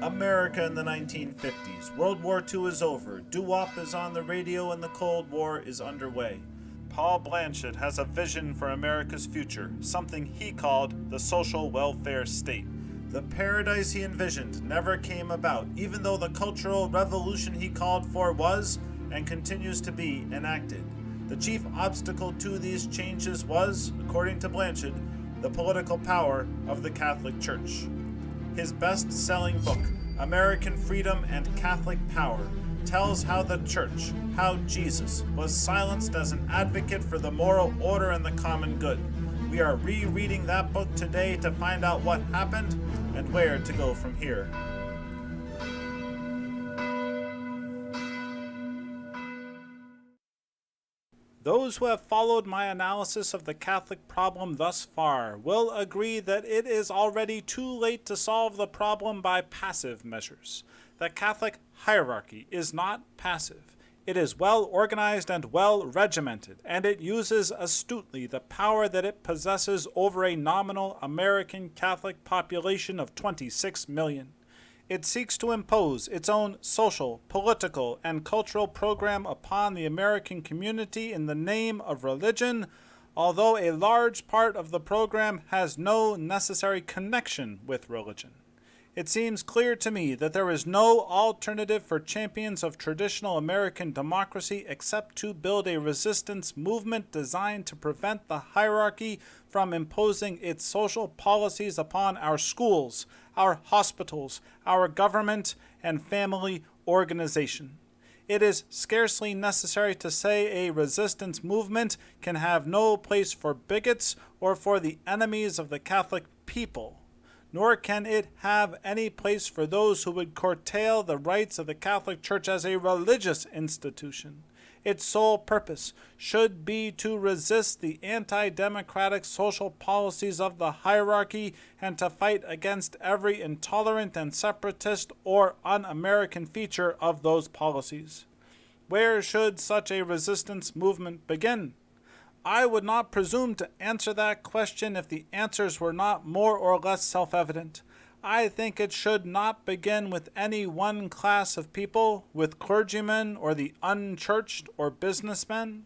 America in the 1950s. World War II is over. Doo-wop is on the radio and the Cold War is underway. Paul Blanchett has a vision for America's future, something he called the social welfare state. The paradise he envisioned never came about, even though the cultural revolution he called for was, and continues to be, enacted. The chief obstacle to these changes was, according to Blanchett, the political power of the Catholic Church. His best-selling book, American Freedom and Catholic Power, tells how the Church, how Jesus, was silenced as an advocate for the moral order and the common good. We are rereading that book today to find out what happened and where to go from here. Those who have followed my analysis of the Catholic problem thus far will agree that it is already too late to solve the problem by passive measures. The Catholic hierarchy is not passive. It is well organized and well regimented, and it uses astutely the power that it possesses over a nominal American Catholic population of 26 million. It seeks to impose its own social, political, and cultural program upon the American community in the name of religion, although a large part of the program has no necessary connection with religion. It seems clear to me that there is no alternative for champions of traditional American democracy except to build a resistance movement designed to prevent the hierarchy from imposing its social policies upon our schools, our hospitals, our government, and family organization. It is scarcely necessary to say a resistance movement can have no place for bigots or for the enemies of the Catholic people, nor can it have any place for those who would curtail the rights of the Catholic Church as a religious institution. Its sole purpose should be to resist the anti-democratic social policies of the hierarchy and to fight against every intolerant and separatist or un-American feature of those policies. Where should such a resistance movement begin? I would not presume to answer that question if the answers were not more or less self-evident. I think it should not begin with any one class of people, with clergymen or the unchurched or businessmen.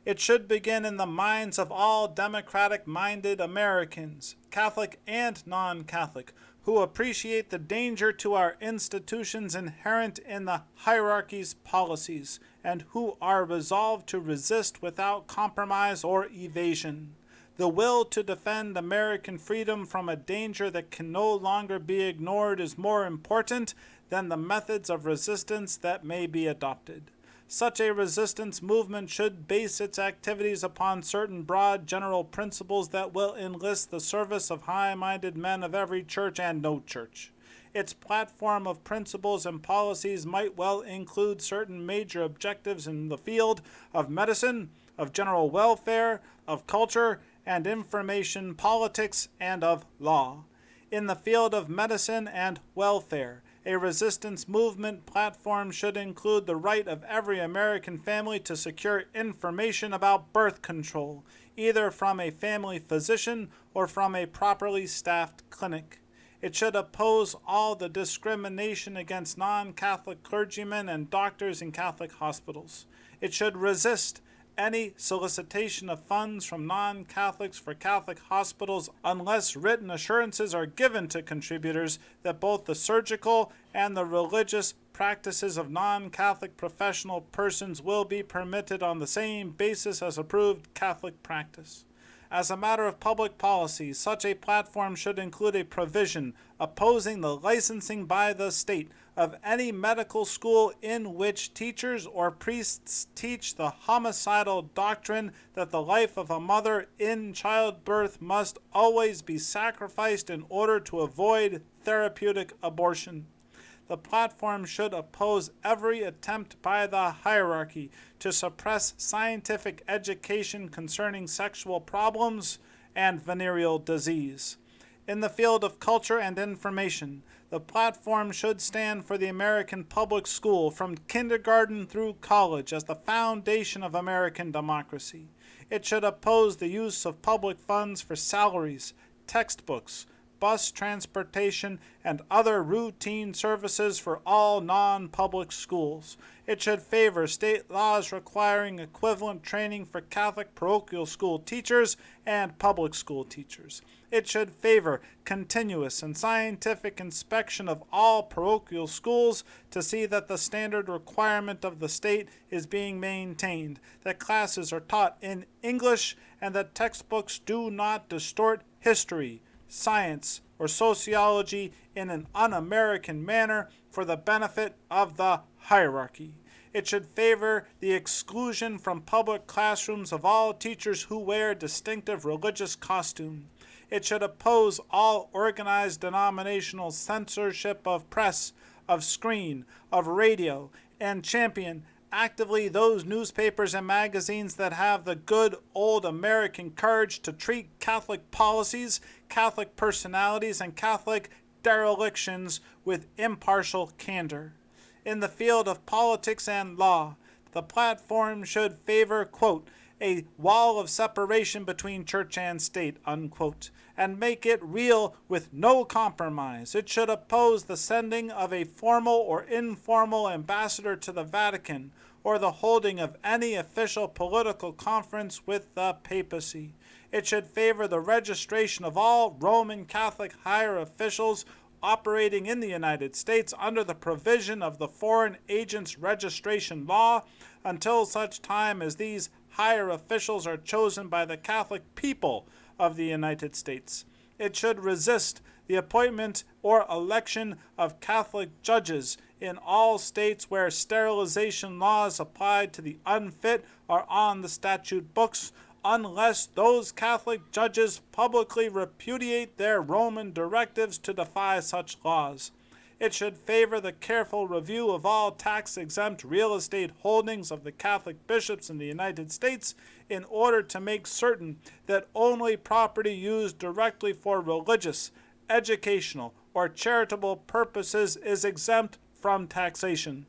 It should begin in the minds of all democratic-minded Americans, Catholic and non-Catholic, who appreciate the danger to our institutions inherent in the hierarchy's policies, and who are resolved to resist without compromise or evasion. The will to defend American freedom from a danger that can no longer be ignored is more important than the methods of resistance that may be adopted. Such a resistance movement should base its activities upon certain broad general principles that will enlist the service of high-minded men of every church and no church. Its platform of principles and policies might well include certain major objectives in the field of medicine, of general welfare, of culture and information politics, and of law. In the field of medicine and welfare, a resistance movement platform should include the right of every American family to secure information about birth control, either from a family physician or from a properly staffed clinic. It should oppose all the discrimination against non-Catholic clergymen and doctors in Catholic hospitals. It should resist any solicitation of funds from non-Catholics for Catholic hospitals unless written assurances are given to contributors that both the surgical and the religious practices of non-Catholic professional persons will be permitted on the same basis as approved Catholic practice. As a matter of public policy, such a platform should include a provision opposing the licensing by the state of any medical school in which teachers or priests teach the homicidal doctrine that the life of a mother in childbirth must always be sacrificed in order to avoid therapeutic abortion. The platform should oppose every attempt by the hierarchy to suppress scientific education concerning sexual problems and venereal disease. In the field of culture and information, the platform should stand for the American public school from kindergarten through college as the foundation of American democracy. It should oppose the use of public funds for salaries, textbooks, bus transportation, and other routine services for all non-public schools. It should favor state laws requiring equivalent training for Catholic parochial school teachers and public school teachers. It should favor continuous and scientific inspection of all parochial schools to see that the standard requirement of the state is being maintained, that classes are taught in English, and that textbooks do not distort history, science, or sociology in an un-American manner for the benefit of the hierarchy. It should favor the exclusion from public classrooms of all teachers who wear distinctive religious costume. It should oppose all organized denominational censorship of press, of screen, of radio, and champion actively those newspapers and magazines that have the good old American courage to treat Catholic policies, Catholic personalities, and Catholic derelictions with impartial candor. In the field of politics and law, the platform should favor, quote, a wall of separation between church and state, unquote, and make it real with no compromise. It should oppose the sending of a formal or informal ambassador to the Vatican or the holding of any official political conference with the papacy. It should favor the registration of all Roman Catholic higher officials operating in the United States under the provision of the Foreign Agents Registration Law until such time as these higher officials are chosen by the Catholic people of the United States. It should resist the appointment or election of Catholic judges in all states where sterilization laws applied to the unfit are on the statute books, unless those Catholic judges publicly repudiate their Roman directives to defy such laws. It should favor the careful review of all tax-exempt real estate holdings of the Catholic bishops in the United States in order to make certain that only property used directly for religious, educational, or charitable purposes is exempt from taxation.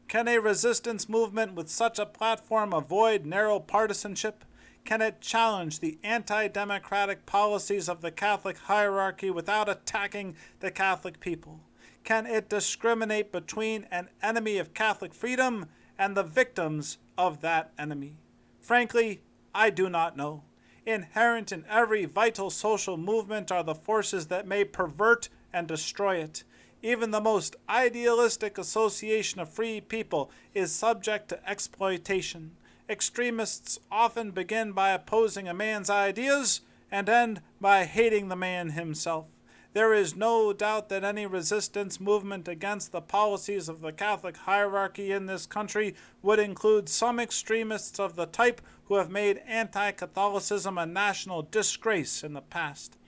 Can a resistance movement with such a platform avoid narrow partisanship? Can it challenge the anti-democratic policies of the Catholic hierarchy without attacking the Catholic people? Can it discriminate between an enemy of Catholic freedom and the victims of that enemy? Frankly, I do not know. Inherent in every vital social movement are the forces that may pervert and destroy it. Even the most idealistic association of free people is subject to exploitation. Extremists often begin by opposing a man's ideas and end by hating the man himself. There is no doubt that any resistance movement against the policies of the Catholic hierarchy in this country would include some extremists of the type who have made anti-Catholicism a national disgrace in the past.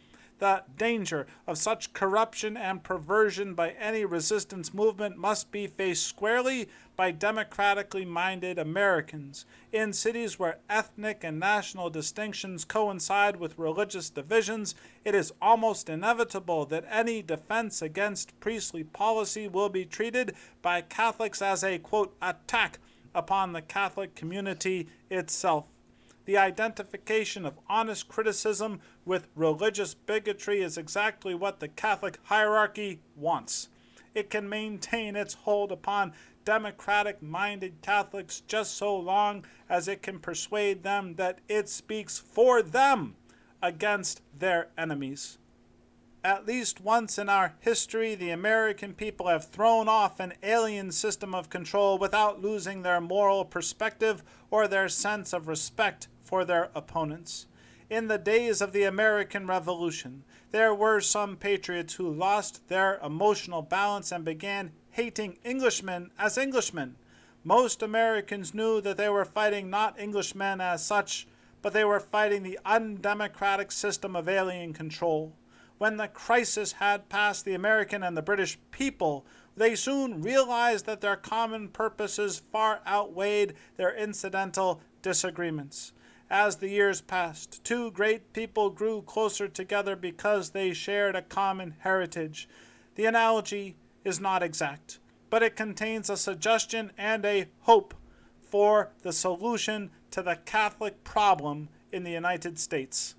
The danger of such corruption and perversion by any resistance movement must be faced squarely by democratically minded Americans. In cities where ethnic and national distinctions coincide with religious divisions, it is almost inevitable that any defense against priestly policy will be treated by Catholics as a, quote, attack upon the Catholic community itself. The identification of honest criticism with religious bigotry is exactly what the Catholic hierarchy wants. It can maintain its hold upon democratic-minded Catholics just so long as it can persuade them that it speaks for them against their enemies. At least once in our history, the American people have thrown off an alien system of control without losing their moral perspective or their sense of respect for their opponents. In the days of the American Revolution, there were some patriots who lost their emotional balance and began hating Englishmen as Englishmen. Most Americans knew that they were fighting not Englishmen as such, but they were fighting the undemocratic system of alien control. When the crisis had passed the American and the British people, they soon realized that their common purposes far outweighed their incidental disagreements. As the years passed, two great people grew closer together because they shared a common heritage. The analogy is not exact, but it contains a suggestion and a hope for the solution to the Catholic problem in the United States.